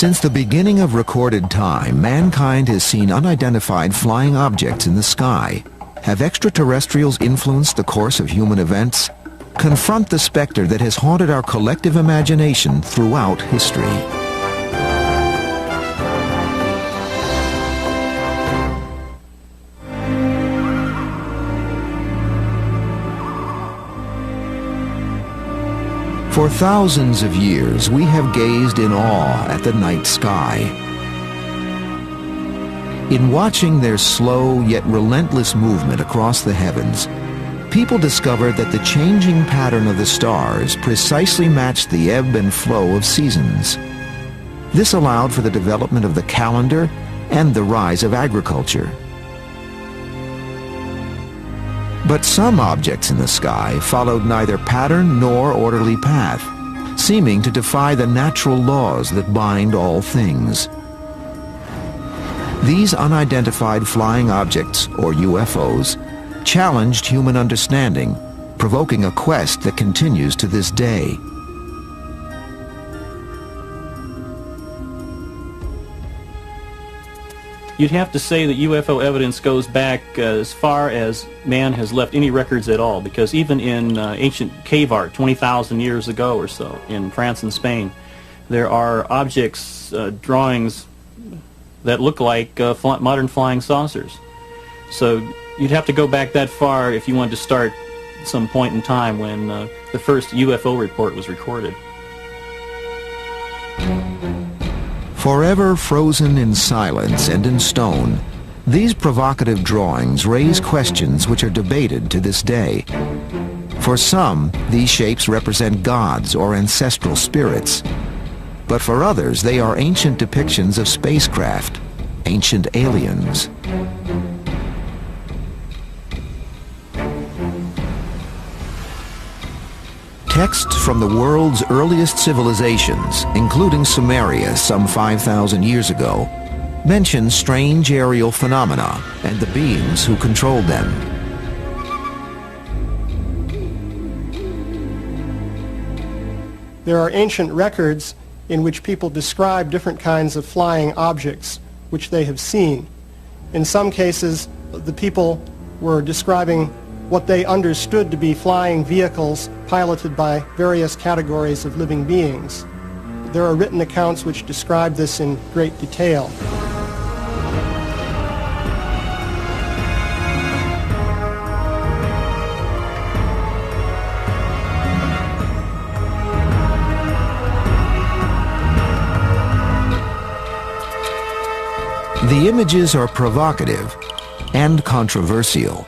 Since the beginning of recorded time, mankind has seen unidentified flying objects in the sky. Have extraterrestrials influenced the course of human events? Confront the specter that has haunted our collective imagination throughout history. For thousands of years, we have gazed in awe at the night sky. In watching their slow yet relentless movement across the heavens, people discovered that the changing pattern of the stars precisely matched the ebb and flow of seasons. This allowed for the development of the calendar and the rise of agriculture. But some objects in the sky followed neither pattern nor orderly path, seeming to defy the natural laws that bind all things. These unidentified flying objects, or UFOs, challenged human understanding, provoking a quest that continues to this day. You'd have to say that UFO evidence goes back as far as man has left any records at all, because even in ancient cave art 20,000 years ago or so in France and Spain, there are objects, drawings that look like modern flying saucers. So you'd have to go back that far if you wanted to start some point in time when the first UFO report was recorded. Forever frozen in silence and in stone, these provocative drawings raise questions which are debated to this day. For some, these shapes represent gods or ancestral spirits. But for others, they are ancient depictions of spacecraft, ancient aliens. Texts from the world's earliest civilizations, including Sumeria some 5,000 years ago, mention strange aerial phenomena and the beings who controlled them. There are ancient records in which people describe different kinds of flying objects which they have seen. In some cases, the people were describing what they understood to be flying vehicles piloted by various categories of living beings. There are written accounts which describe this in great detail. The images are provocative and controversial.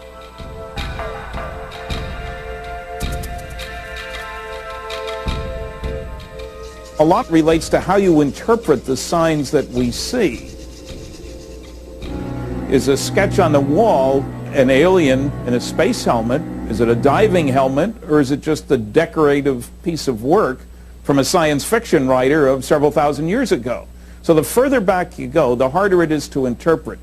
A lot relates to how you interpret the signs that we see. Is a sketch on the wall an alien in a space helmet? Is it a diving helmet? Or is it just a decorative piece of work from a science fiction writer of several thousand years ago? So the further back you go, the harder it is to interpret.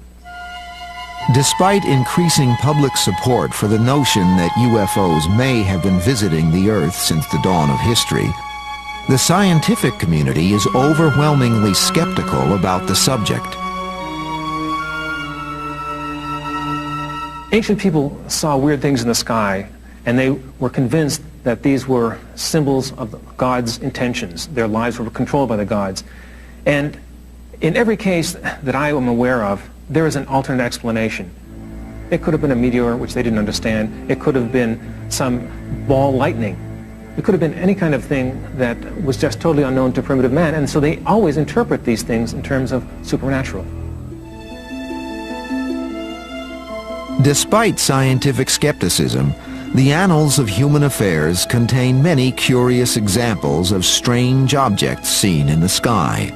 Despite increasing public support for the notion that UFOs may have been visiting the Earth since the dawn of history, the scientific community is overwhelmingly skeptical about the subject. Ancient people saw weird things in the sky, and they were convinced that these were symbols of God's intentions. Their lives were controlled by the gods. And in every case that I am aware of, there is an alternate explanation. It could have been a meteor, which they didn't understand. It could have been some ball lightning. It could have been any kind of thing that was just totally unknown to primitive man, and so they always interpret these things in terms of supernatural. Despite scientific skepticism, the annals of human affairs contain many curious examples of strange objects seen in the sky.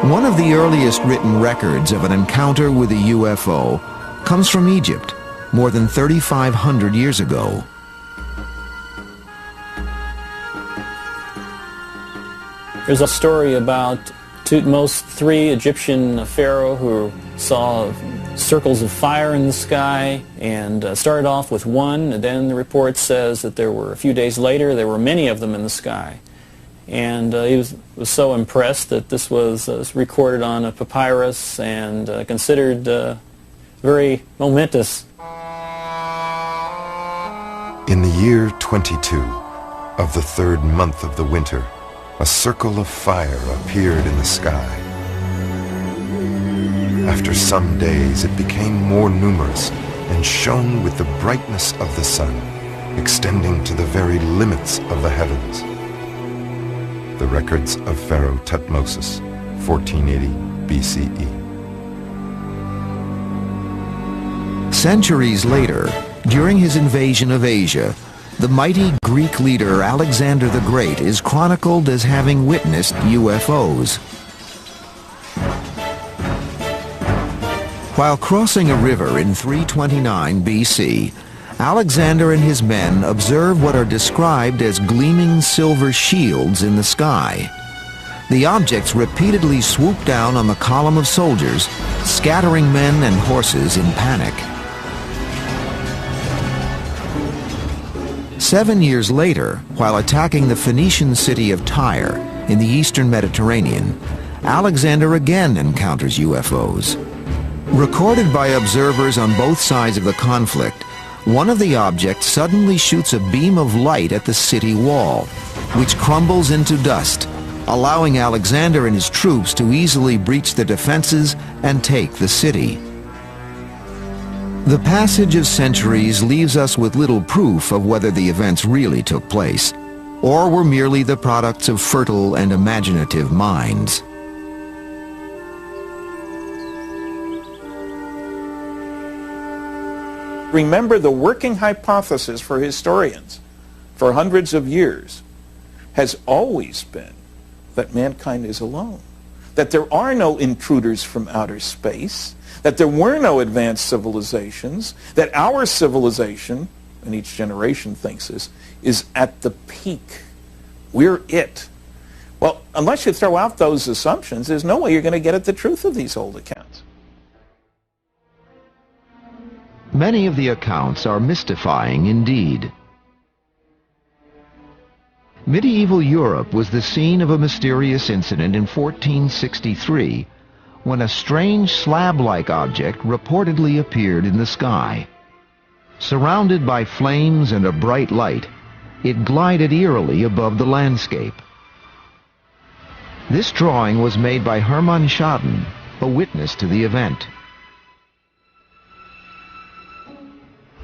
One of the earliest written records of an encounter with a UFO comes from Egypt, more than 3,500 years ago. There's a story about Thutmose III, Egyptian pharaoh, who saw circles of fire in the sky and started off with one, and then the report says that there were, a few days later, there were many of them in the sky. And he was so impressed that this was recorded on a papyrus and considered very momentous. In the year 22 of the third month of the winter, a circle of fire appeared in the sky. After some days, it became more numerous and shone with the brightness of the sun, extending to the very limits of the heavens. The records of Pharaoh Thutmose, 1480 BCE. Centuries later, during his invasion of Asia, the mighty Greek leader Alexander the Great is chronicled as having witnessed UFOs. While crossing a river in 329 BC, Alexander and his men observe what are described as gleaming silver shields in the sky. The objects repeatedly swoop down on the column of soldiers, scattering men and horses in panic. 7 years later, while attacking the Phoenician city of Tyre in the eastern Mediterranean, Alexander again encounters UFOs. Recorded by observers on both sides of the conflict, one of the objects suddenly shoots a beam of light at the city wall, which crumbles into dust, allowing Alexander and his troops to easily breach the defenses and take the city. The passage of centuries leaves us with little proof of whether the events really took place, or were merely the products of fertile and imaginative minds. Remember, the working hypothesis for historians for hundreds of years has always been that mankind is alone, that there are no intruders from outer space, that there were no advanced civilizations, that our civilization, and each generation thinks this, is at the peak. We're it. Well, unless you throw out those assumptions, there's no way you're going to get at the truth of these old accounts. Many of the accounts are mystifying indeed. Medieval Europe was the scene of a mysterious incident in 1463 when a strange slab-like object reportedly appeared in the sky. Surrounded by flames and a bright light, it glided eerily above the landscape. This drawing was made by Hermann Schaden, a witness to the event.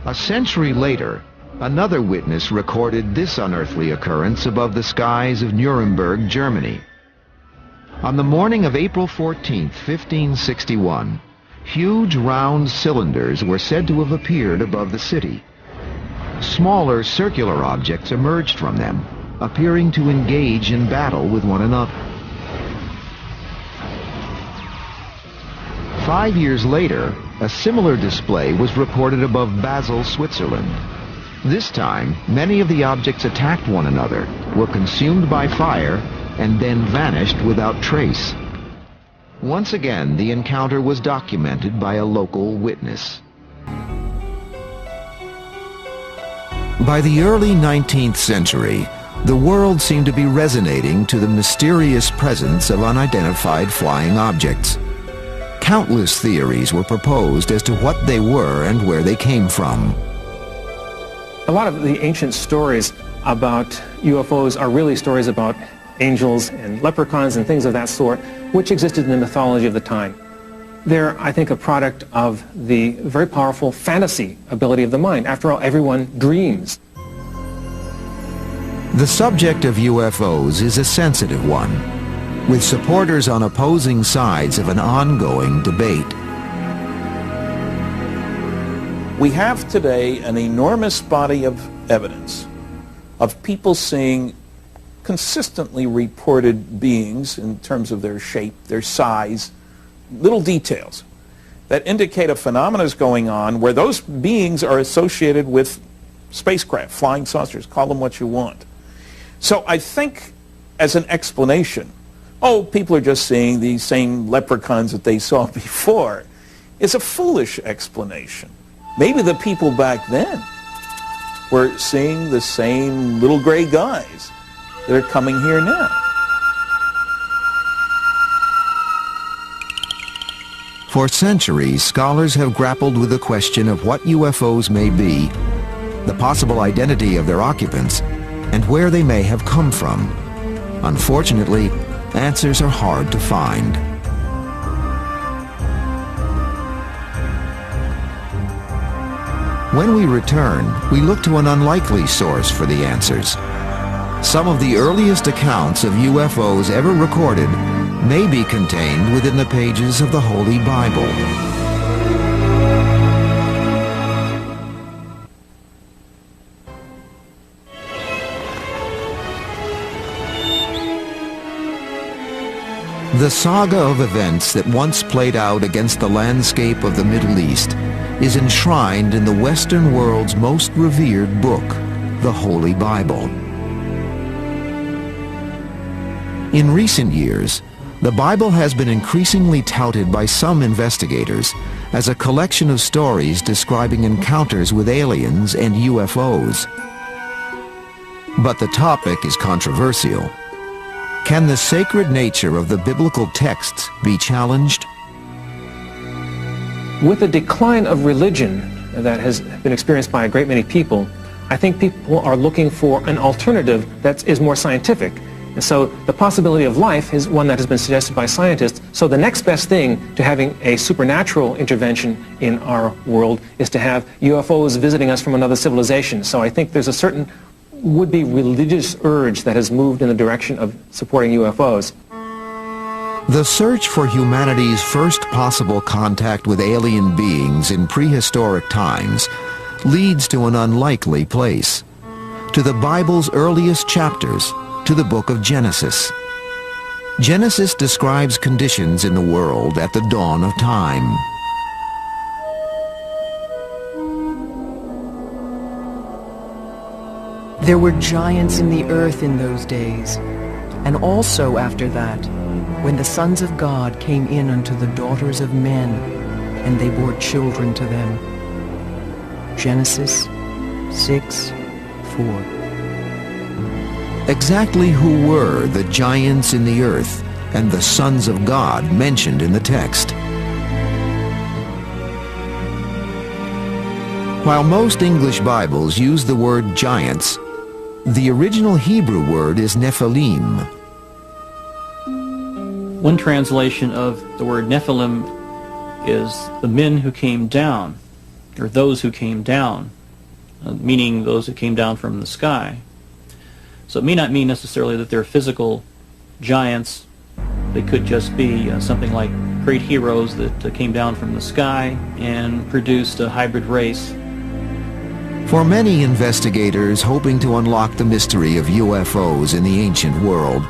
A century later, another witness recorded this unearthly occurrence above the skies of Nuremberg, Germany. On the morning of April 14, 1561, huge round cylinders were said to have appeared above the city. Smaller circular objects emerged from them, appearing to engage in battle with one another. 5 years later, a similar display was reported above Basel, Switzerland. This time, many of the objects attacked one another, were consumed by fire, and then vanished without trace. Once again, the encounter was documented by a local witness. By the early 19th century, the world seemed to be resonating to the mysterious presence of unidentified flying objects. Countless theories were proposed as to what they were and where they came from. A lot of the ancient stories about UFOs are really stories about angels and leprechauns and things of that sort, which existed in the mythology of the time. They're, I think, a product of the very powerful fantasy ability of the mind. After all, everyone dreams. The subject of UFOs is a sensitive one, with supporters on opposing sides of an ongoing debate. We have today an enormous body of evidence of people seeing consistently reported beings in terms of their shape, their size, little details that indicate a phenomenon is going on where those beings are associated with spacecraft, flying saucers, call them what you want. So I think as an explanation, oh, people are just seeing the same leprechauns that they saw before, is a foolish explanation. Maybe the people back then were seeing the same little gray guys that are coming here now. For centuries, scholars have grappled with the question of what UFOs may be, the possible identity of their occupants, and where they may have come from. Unfortunately, answers are hard to find. When we return, we look to an unlikely source for the answers. Some of the earliest accounts of UFOs ever recorded may be contained within the pages of the Holy Bible. The saga of events that once played out against the landscape of the Middle East is enshrined in the Western world's most revered book, the Holy Bible. In recent years, the Bible has been increasingly touted by some investigators as a collection of stories describing encounters with aliens and UFOs. But the topic is controversial. Can the sacred nature of the biblical texts be challenged? With the decline of religion that has been experienced by a great many people, I think people are looking for an alternative that is more scientific. And so the possibility of life is one that has been suggested by scientists. So the next best thing to having a supernatural intervention in our world is to have UFOs visiting us from another civilization. So I think there's a certain would-be religious urge that has moved in the direction of supporting UFOs. The search for humanity's first possible contact with alien beings in prehistoric times leads to an unlikely place, to the Bible's earliest chapters, to the book of Genesis. Genesis describes conditions in the world at the dawn of time. There were giants in the earth in those days, and also after that, when the sons of God came in unto the daughters of men, and they bore children to them. Genesis 6:4. Exactly who were the giants in the earth and the sons of God mentioned in the text? While most English Bibles use the word giants, the original Hebrew word is Nephilim. One translation of the word Nephilim is the men who came down, or those who came down, meaning those who came down from the sky. So it may not mean necessarily that they're physical giants. They could just be something like great heroes that came down from the sky and produced a hybrid race. For many investigators hoping to unlock the mystery of UFOs in the ancient world,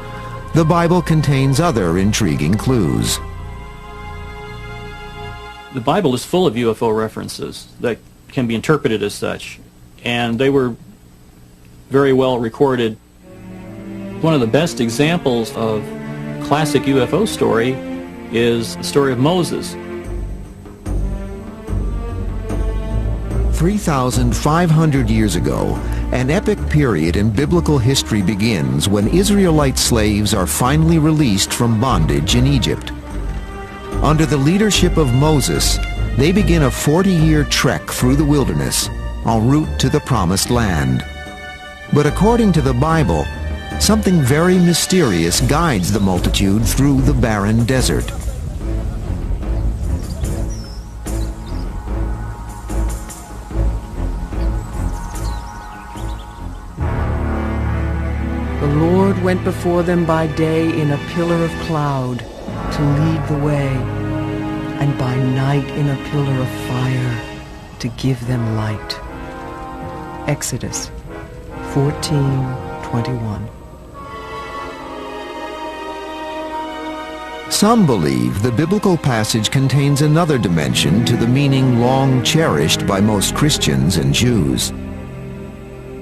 the Bible contains other intriguing clues. The Bible is full of UFO references that can be interpreted as such, and they were very well recorded. One of the best examples of classic UFO story is the story of Moses. 3,500 years ago, an epic period in biblical history begins when Israelite slaves are finally released from bondage in Egypt. Under the leadership of Moses, they begin a 40-year trek through the wilderness, en route to the Promised Land. But according to the Bible, something very mysterious guides the multitude through the barren desert. The Lord went before them by day in a pillar of cloud to lead the way, and by night in a pillar of fire to give them light. Exodus 14:21. Some believe the biblical passage contains another dimension to the meaning long cherished by most Christians and Jews.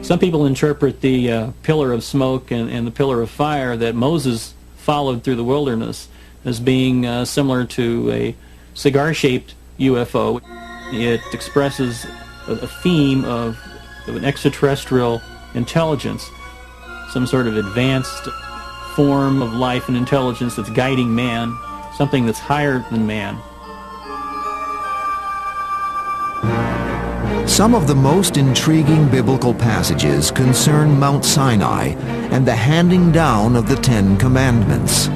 Some people interpret the pillar of smoke and the pillar of fire that Moses followed through the wilderness as being similar to a cigar-shaped UFO. It expresses a theme of an extraterrestrial intelligence. some sort of advanced form of life and intelligence that's guiding man, something that's higher than man. Some of the most intriguing biblical passages concern Mount Sinai and the handing down of the Ten Commandments.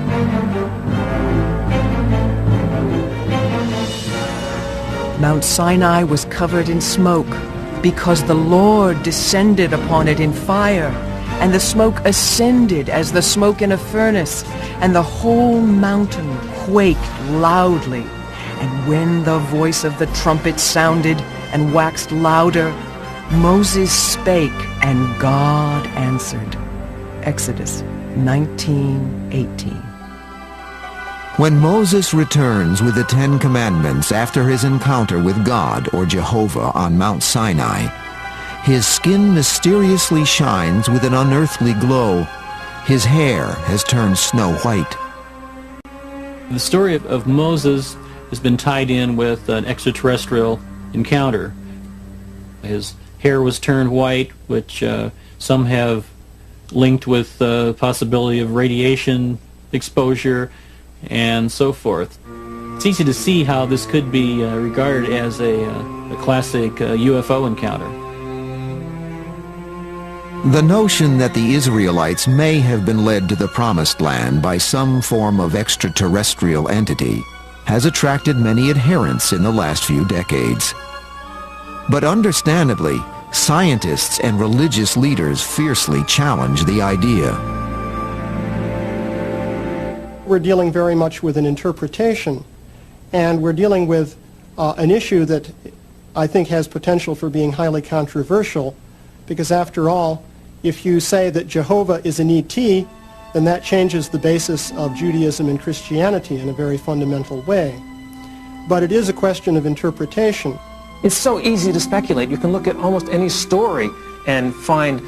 Mount Sinai was covered in smoke because the Lord descended upon it in fire, and the smoke ascended as the smoke in a furnace, and the whole mountain quaked loudly. And when the voice of the trumpet sounded and waxed louder, Moses spake, and God answered. Exodus 19:18. When Moses returns with the Ten Commandments after his encounter with God or Jehovah on Mount Sinai, his skin mysteriously shines with an unearthly glow. His hair has turned snow white. The story of Moses has been tied in with an extraterrestrial encounter. His hair was turned white, which some have linked with the possibility of radiation exposure and so forth. It's easy to see how this could be regarded as a classic UFO encounter. The notion that the Israelites may have been led to the Promised Land by some form of extraterrestrial entity has attracted many adherents in the last few decades. But understandably, scientists and religious leaders fiercely challenge the idea. We're dealing very much with an interpretation, and we're dealing with an issue that I think has potential for being highly controversial, because after all, if you say that Jehovah is an ET, then that changes the basis of Judaism and Christianity in a very fundamental way. But it is a question of interpretation. It's so easy to speculate. You can look at almost any story and find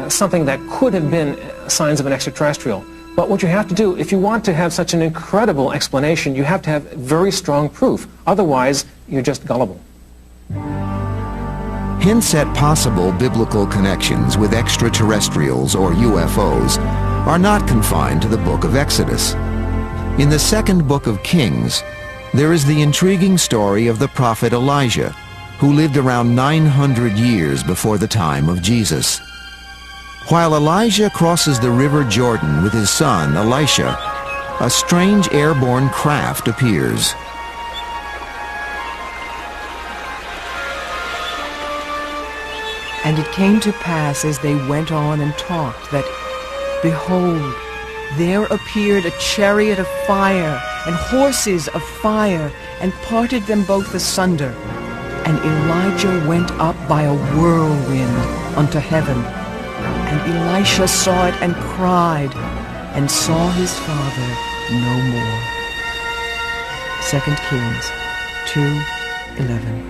something that could have been signs of an extraterrestrial. But what you have to do, if you want to have such an incredible explanation, you have to have very strong proof. Otherwise, you're just gullible. Hints at possible biblical connections with extraterrestrials or UFOs are not confined to the book of Exodus. In the second book of Kings, there is the intriguing story of the prophet Elijah, who lived around 900 years before the time of Jesus. While Elijah crosses the river Jordan with his son Elisha, a strange airborne craft appears. And it came to pass as they went on and talked that, behold, there appeared a chariot of fire and horses of fire, and parted them both asunder. And Elijah went up by a whirlwind unto heaven. And Elisha saw it and cried, and saw his father no more. 2 Kings 2:11.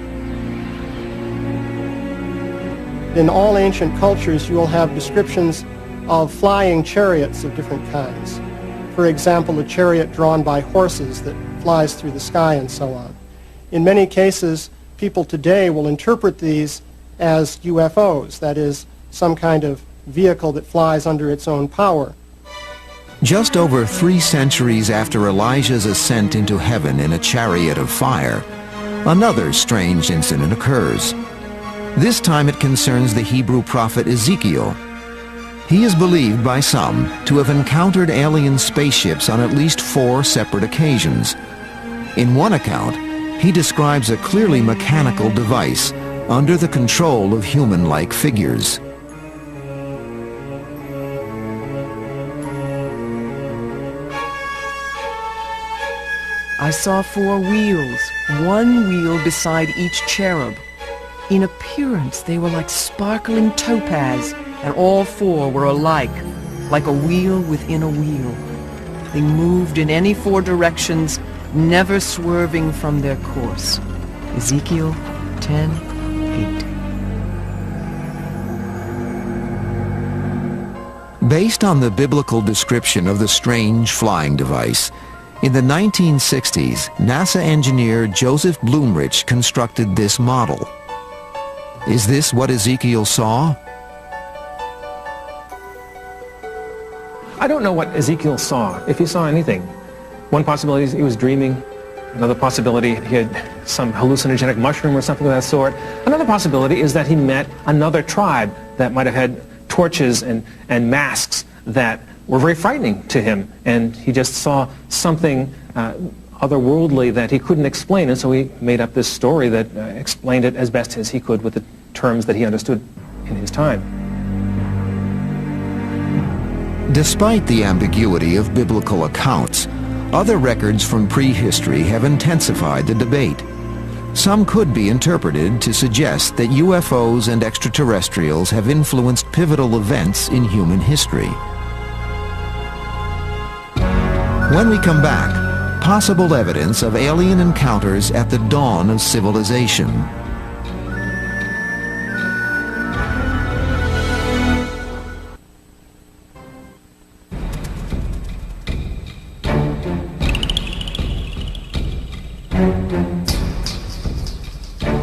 In all ancient cultures, you will have descriptions of flying chariots of different kinds. For example, a chariot drawn by horses that flies through the sky and so on. In many cases, people today will interpret these as UFOs, that is, some kind of vehicle that flies under its own power. Just over 3 centuries after Elijah's ascent into heaven in a chariot of fire, another strange incident occurs. This time it concerns the Hebrew prophet Ezekiel. He is believed by some to have encountered alien spaceships on at least 4 separate occasions. In one account, he describes a clearly mechanical device under the control of human-like figures. I saw 4 wheels, one wheel beside each cherub. In appearance they were like sparkling topaz, and all 4 were alike, like a wheel within a wheel. They moved in any 4 directions, never swerving from their course. Ezekiel 10:8. Based on the biblical description of the strange flying device, in the 1960s, NASA engineer Joseph Blumrich constructed this model. Is this what Ezekiel saw? I don't know what Ezekiel saw, if he saw anything. One possibility is he was dreaming. Another possibility, he had some hallucinogenic mushroom or something of that sort. Another possibility is that he met another tribe that might have had torches and masks that were very frightening to him, and he just saw something otherworldly that he couldn't explain, and so he made up this story that explained it as best as he could with the terms that he understood in his time. Despite the ambiguity of biblical accounts, other records from prehistory have intensified the debate. Some could be interpreted to suggest that UFOs and extraterrestrials have influenced pivotal events in human history. When we come back, possible evidence of alien encounters at the dawn of civilization.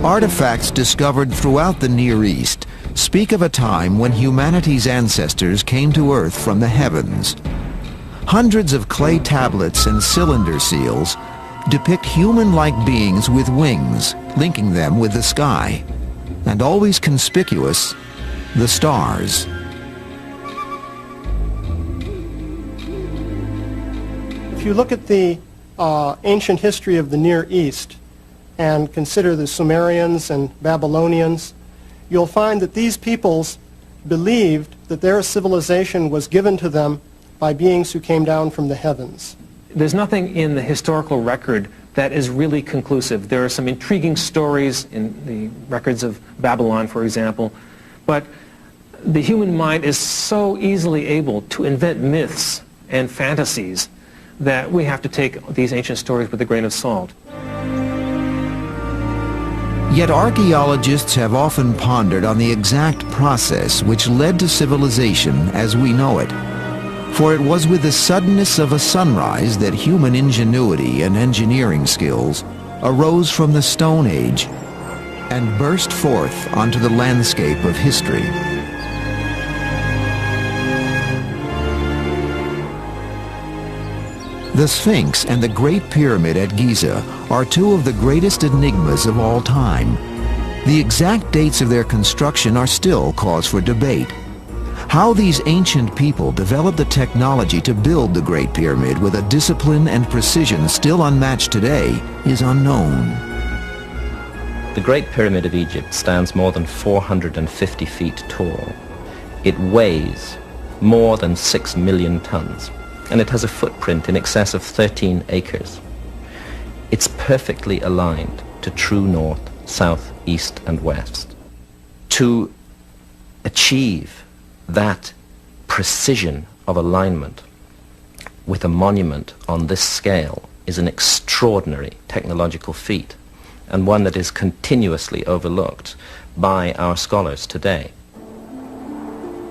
Artifacts discovered throughout the Near East speak of a time when humanity's ancestors came to Earth from the heavens. Hundreds of clay tablets and cylinder seals depict human-like beings with wings, linking them with the sky, and always conspicuous, the stars. If you look at the ancient history of the Near East and consider the Sumerians and Babylonians, you'll find that these peoples believed that their civilization was given to them by beings who came down from the heavens. There's nothing in the historical record that is really conclusive. There are some intriguing stories in the records of Babylon, for example, but the human mind is so easily able to invent myths and fantasies that we have to take these ancient stories with a grain of salt. Yet archaeologists have often pondered on the exact process which led to civilization as we know it. For it was with the suddenness of a sunrise that human ingenuity and engineering skills arose from the Stone Age and burst forth onto the landscape of history. The Sphinx and the Great Pyramid at Giza are two of the greatest enigmas of all time. The exact dates of their construction are still cause for debate. How these ancient people developed the technology to build the Great Pyramid with a discipline and precision still unmatched today is unknown. The Great Pyramid of Egypt stands more than 450 feet tall. It weighs more than 6 million tons, and it has a footprint in excess of 13 acres. It's perfectly aligned to true north, south, east, and west. To achieve that precision of alignment with a monument on this scale is an extraordinary technological feat, and one that is continuously overlooked by our scholars today.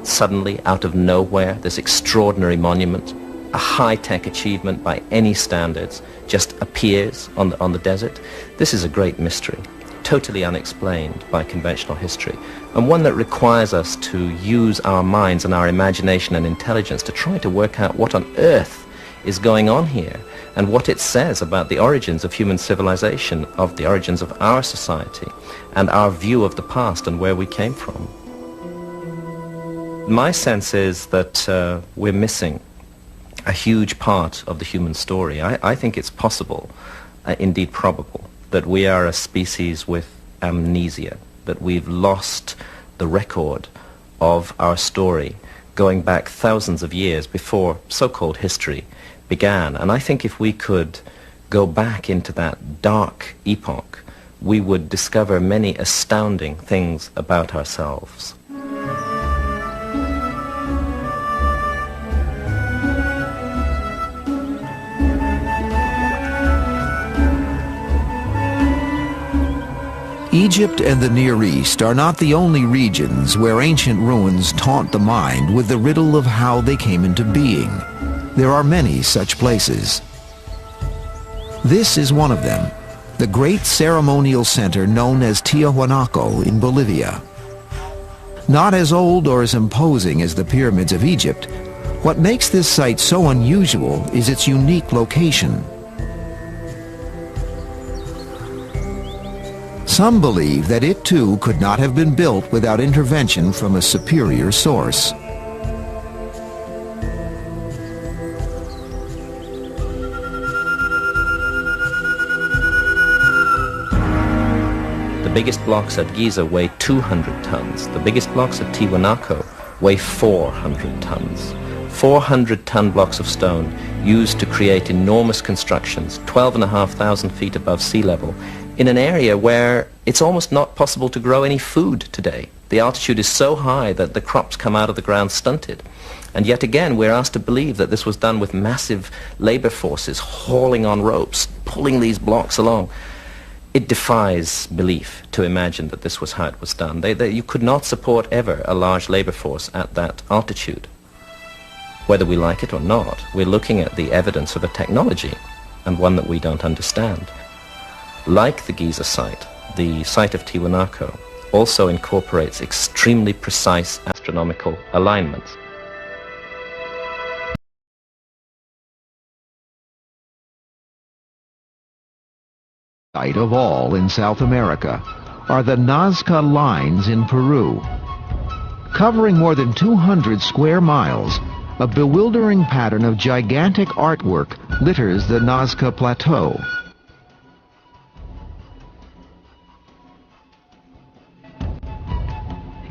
Suddenly, out of nowhere, this extraordinary monument, a high-tech achievement by any standards, just appears on the desert. This is a great mystery, totally unexplained by conventional history, and one that requires us to use our minds and our imagination and intelligence to try to work out what on earth is going on here and what it says about the origins of human civilization, of the origins of our society, and our view of the past and where we came from. My sense is that we're missing a huge part of the human story. I think it's possible, indeed probable, that we are a species with amnesia, that we've lost the record of our story going back thousands of years before so-called history began. And I think if we could go back into that dark epoch, we would discover many astounding things about ourselves. Egypt and the Near East are not the only regions where ancient ruins taunt the mind with the riddle of how they came into being. There are many such places. This is one of them, the great ceremonial center known as Tiahuanaco in Bolivia. Not as old or as imposing as the pyramids of Egypt, What makes this site so unusual is its unique location. Some believe that it too could not have been built without intervention from a superior source. The biggest blocks at Giza weigh 200 tons. The biggest blocks at Tiwanaku weigh 400 tons. 400-ton blocks of stone used to create enormous constructions, 12,500 feet above sea level, in an area where it's almost not possible to grow any food today. The altitude is so high that the crops come out of the ground stunted. And yet again, we're asked to believe that this was done with massive labor forces hauling on ropes, pulling these blocks along. It defies belief to imagine that this was how it was done. You could not support ever a large labor force at that altitude. Whether we like it or not, we're looking at the evidence of a technology, and one that we don't understand. Like the Giza site, the site of Tiwanaku also incorporates extremely precise astronomical alignments. Site of all in South America are the Nazca Lines in Peru. Covering more than 200 square miles, a bewildering pattern of gigantic artwork litters the Nazca Plateau.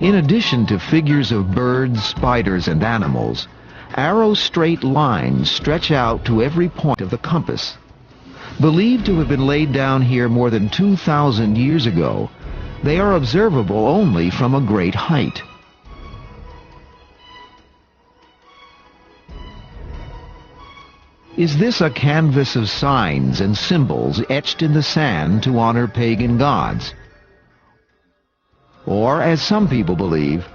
In addition to figures of birds, spiders, and animals, arrow-straight lines stretch out to every point of the compass. Believed to have been laid down here more than 2,000 years ago, they are observable only from a great height. Is this a canvas of signs and symbols etched in the sand to honor pagan gods? Or, as some people believe,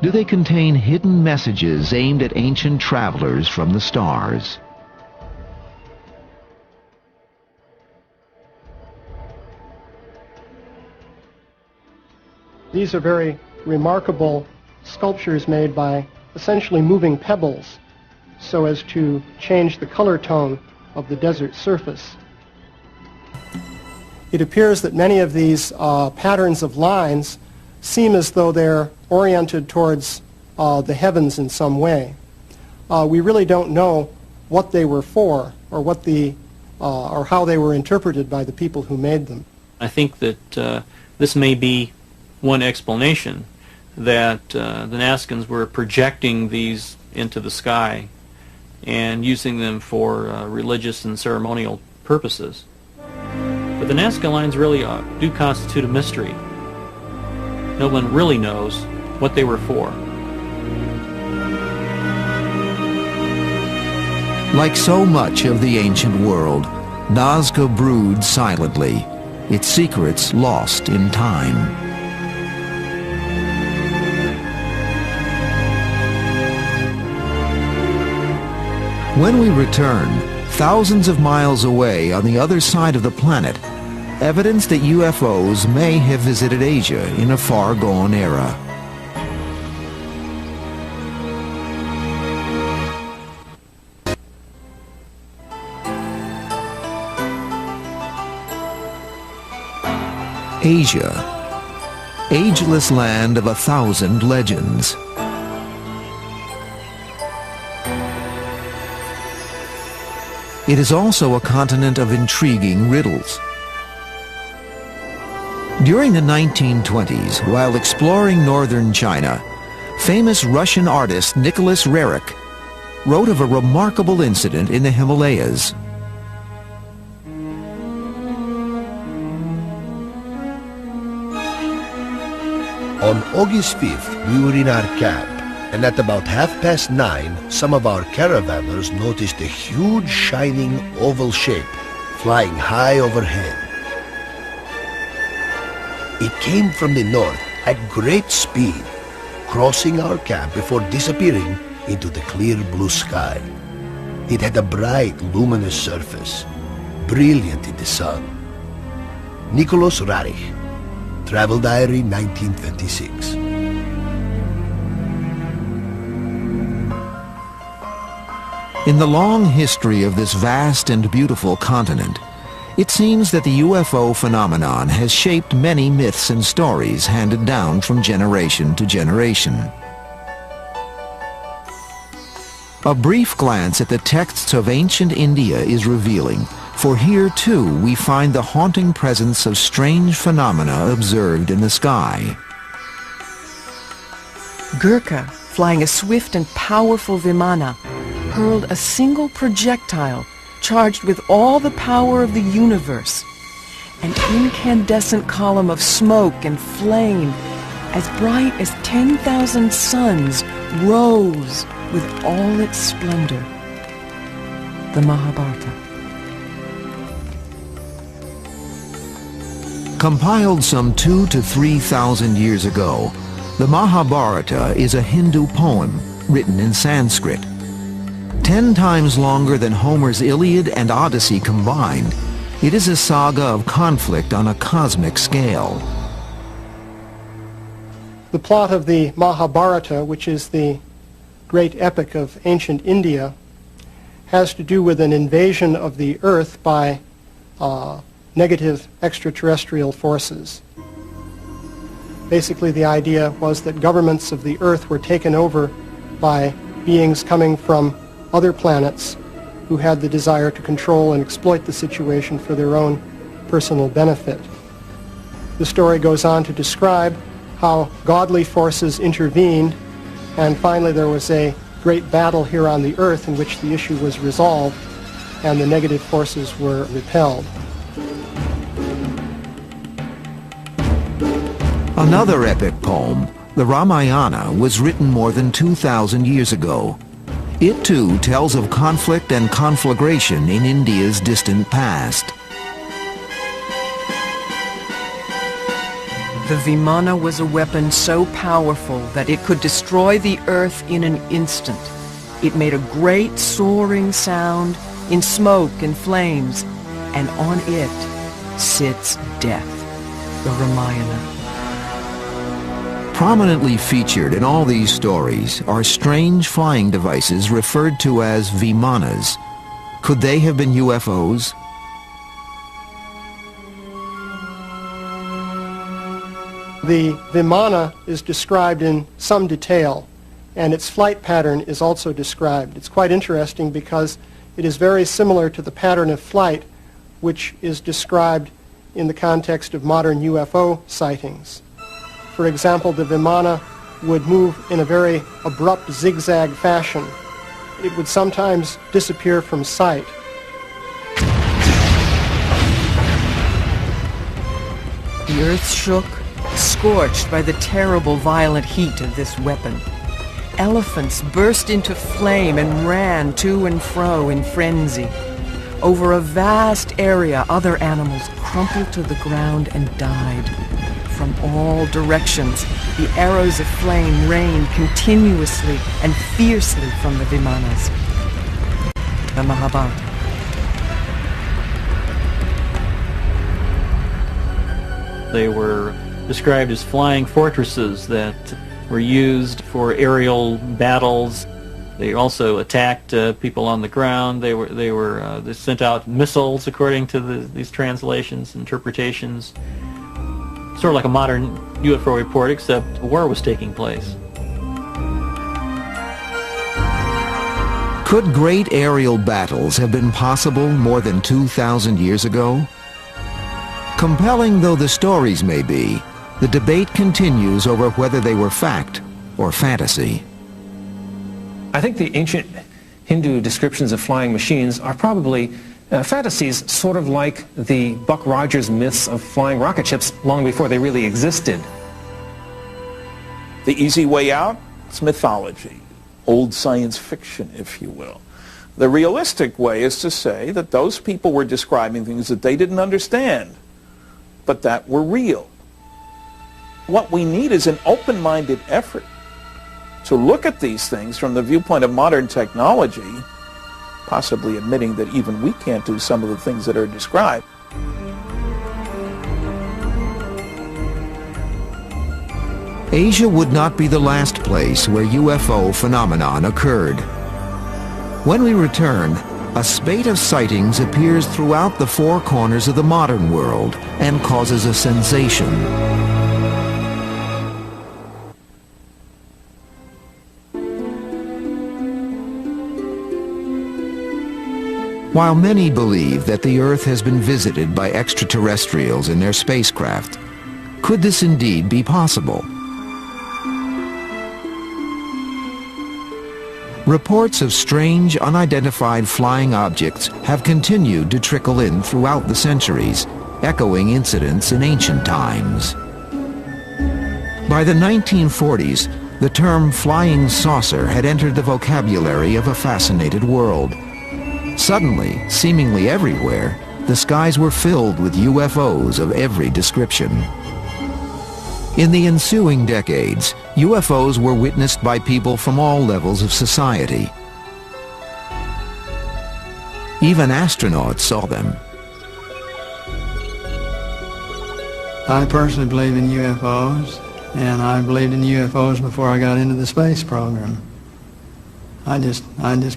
do they contain hidden messages aimed at ancient travelers from the stars? These are very remarkable sculptures made by essentially moving pebbles so as to change the color tone of the desert surface. It appears that many of these patterns of lines seem as though they're oriented towards the heavens in some way. We really don't know what they were for or or how they were interpreted by the people who made them. I think that this may be one explanation, that the Nazcans were projecting these into the sky and using them for religious and ceremonial purposes. But the Nazca lines really do constitute a mystery. No one really knows what they were for. Like so much of the ancient world, Nazca broods silently, its secrets lost in time. When we return, thousands of miles away on the other side of the planet, evidence that UFOs may have visited Asia in a far-gone era. Asia, ageless land of 1,000 legends. It is also a continent of intriguing riddles. During the 1920s, while exploring northern China, famous Russian artist Nicholas Roerich wrote of a remarkable incident in the Himalayas. On August 5th, we were in our camp, and at about 9:30, some of our caravanners noticed a huge shining oval shape flying high overhead. It came from the north at great speed, crossing our camp before disappearing into the clear blue sky. It had a bright, luminous surface, brilliant in the sun. Nicholas Roerich, Travel Diary, 1926. In the long history of this vast and beautiful continent, it seems that the UFO phenomenon has shaped many myths and stories handed down from generation to generation. A brief glance at the texts of ancient India is revealing, for here too we find the haunting presence of strange phenomena observed in the sky. Gurkha, flying a swift and powerful Vimana, hurled a single projectile charged with all the power of the universe. An incandescent column of smoke and flame, as bright as 10,000 suns, rose with all its splendor. The Mahabharata. Compiled some 2,000 to 3,000 years ago, the Mahabharata is a Hindu poem written in Sanskrit. 10 times longer than Homer's Iliad and Odyssey combined, it is a saga of conflict on a cosmic scale. The plot of the Mahabharata, which is the great epic of ancient India, has to do with an invasion of the Earth by negative extraterrestrial forces. Basically, the idea was that governments of the Earth were taken over by beings coming from other planets who had the desire to control and exploit the situation for their own personal benefit. The story goes on to describe how godly forces intervened, and finally there was a great battle here on the Earth in which the issue was resolved and the negative forces were repelled. Another epic poem, the Ramayana, was written more than 2,000 years ago. It too tells of conflict and conflagration in India's distant past. The Vimana was a weapon so powerful that it could destroy the earth in an instant. It made a great soaring sound in smoke and flames, and on it sits death, the Ramayana. Prominently featured in all these stories are strange flying devices referred to as Vimanas. Could they have been UFOs? The Vimana is described in some detail, and its flight pattern is also described. It's quite interesting because it is very similar to the pattern of flight which is described in the context of modern UFO sightings. For example, the Vimana would move in a very abrupt zigzag fashion. It would sometimes disappear from sight. The earth shook, scorched by the terrible violent heat of this weapon. Elephants burst into flame and ran to and fro in frenzy. Over a vast area, other animals crumpled to the ground and died. From all directions, the arrows of flame rained continuously and fiercely from the Vimanas. The Mahabharata. They were described as flying fortresses that were used for aerial battles. They also attacked people on the ground. They sent out missiles, according to these translations, interpretations. Sort of like a modern UFO report, except a war was taking place. Could great aerial battles have been possible more than 2,000 years ago? Compelling though the stories may be, the debate continues over whether they were fact or fantasy. I think the ancient Hindu descriptions of flying machines are probably fantasies, sort of like the Buck Rogers myths of flying rocket ships long before they really existed. The easy way out is mythology, old science fiction, if you will. The realistic way is to say that those people were describing things that they didn't understand, but that were real. What we need is an open-minded effort to look at these things from the viewpoint of modern technology, possibly admitting that even we can't do some of the things that are described. Asia would not be the last place where UFO phenomenon occurred. When we return, a spate of sightings appears throughout the four corners of the modern world and causes a sensation. While many believe that the Earth has been visited by extraterrestrials in their spacecraft, could this indeed be possible? Reports of strange, unidentified flying objects have continued to trickle in throughout the centuries, echoing incidents in ancient times. By the 1940s, the term flying saucer had entered the vocabulary of a fascinated world. Suddenly, seemingly everywhere, the skies were filled with UFOs of every description. In the ensuing decades, UFOs were witnessed by people from all levels of society. Even astronauts saw them. I personally believe in UFOs, and I believed in UFOs before I got into the space program. I just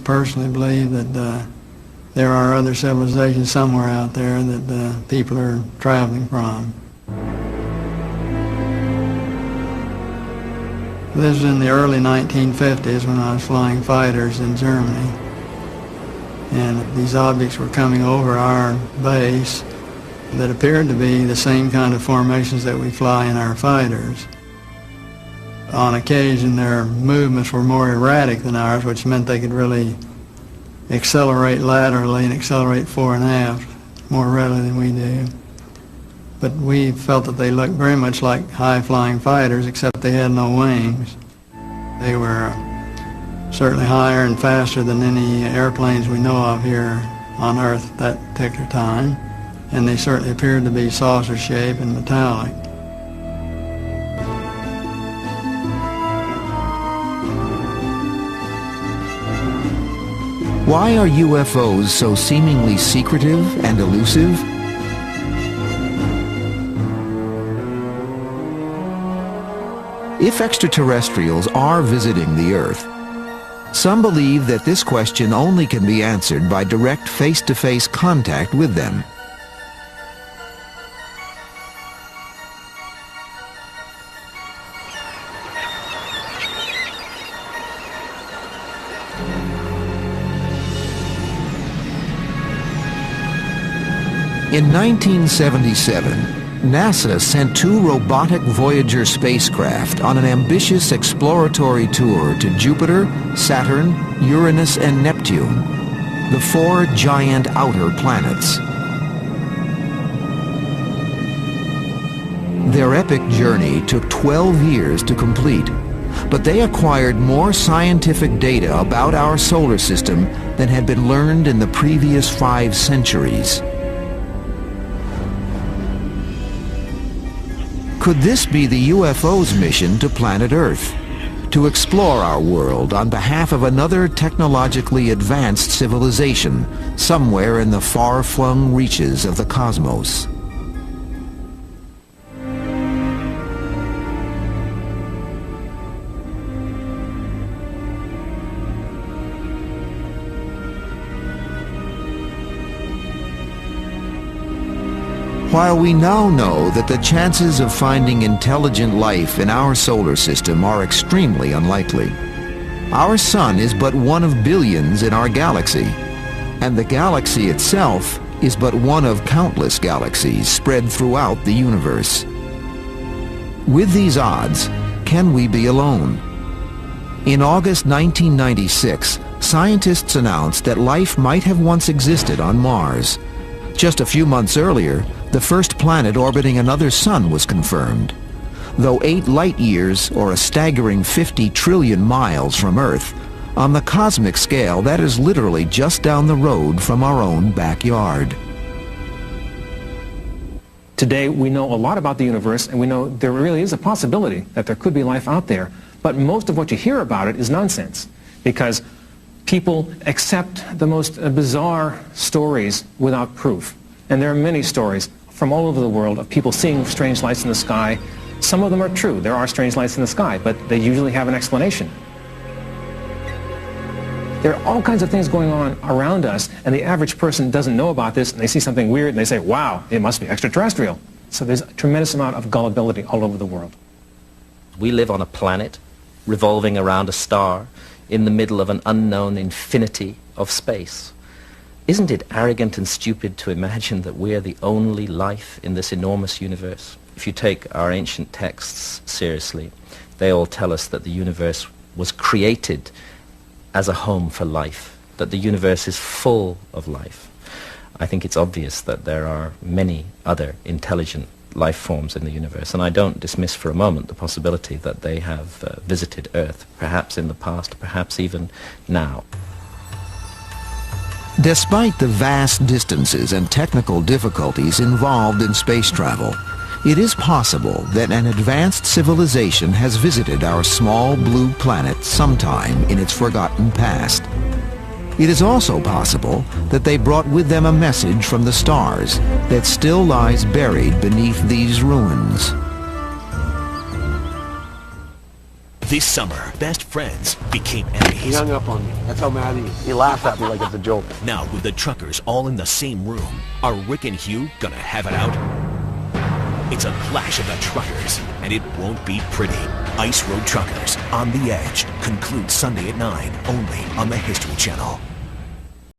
personally believe that there are other civilizations somewhere out there that people are traveling from. This was in the early 1950s when I was flying fighters in Germany. And these objects were coming over our base that appeared to be the same kind of formations that we fly in our fighters. On occasion, their movements were more erratic than ours, which meant they could really accelerate laterally and accelerate fore and aft more readily than we do. But we felt that they looked very much like high-flying fighters, except they had no wings. They were certainly higher and faster than any airplanes we know of here on Earth at that particular time, and they certainly appeared to be saucer-shaped and metallic. Why are UFOs so seemingly secretive and elusive? If extraterrestrials are visiting the Earth, some believe that this question only can be answered by direct face-to-face contact with them. In 1977, NASA sent two robotic Voyager spacecraft on an ambitious exploratory tour to Jupiter, Saturn, Uranus, and Neptune, the four giant outer planets. Their epic journey took 12 years to complete, but they acquired more scientific data about our solar system than had been learned in the previous 5 centuries. Could this be the UFO's mission to planet Earth? To explore our world on behalf of another technologically advanced civilization somewhere in the far-flung reaches of the cosmos? While we now know that the chances of finding intelligent life in our solar system are extremely unlikely, our sun is but one of billions in our galaxy, and the galaxy itself is but one of countless galaxies spread throughout the universe. With these odds, can we be alone? In August 1996, scientists announced that life might have once existed on Mars. Just a few months earlier, the first planet orbiting another sun was confirmed. Though 8 light-years, or a staggering 50 trillion miles from Earth, on the cosmic scale, that is literally just down the road from our own backyard. Today, we know a lot about the universe, and we know there really is a possibility that there could be life out there. But most of what you hear about it is nonsense, because people accept the most bizarre stories without proof. And there are many stories from all over the world of people seeing strange lights in the sky. Some of them are true. There are strange lights in the sky, but they usually have an explanation. There are all kinds of things going on around us, and the average person doesn't know about this, and they see something weird, and they say, wow, it must be extraterrestrial. So there's a tremendous amount of gullibility all over the world. We live on a planet revolving around a star in the middle of an unknown infinity of space. Isn't it arrogant and stupid to imagine that we're the only life in this enormous universe? If you take our ancient texts seriously, they all tell us that the universe was created as a home for life, that the universe is full of life. I think it's obvious that there are many other intelligent life forms in the universe, and I don't dismiss for a moment the possibility that they have visited Earth, perhaps in the past, perhaps even now. Despite the vast distances and technical difficulties involved in space travel, it is possible that an advanced civilization has visited our small blue planet sometime in its forgotten past. It is also possible that they brought with them a message from the stars that still lies buried beneath these ruins. This summer, best friends became enemies. He hung up on me. That's how mad he is. He laughed at me like it's a joke. Now, with the truckers all in the same room, are Rick and Hugh gonna have it out? It's a clash of the truckers, and it won't be pretty. Ice Road Truckers, On the Edge, concludes Sunday at 9, only on the History Channel.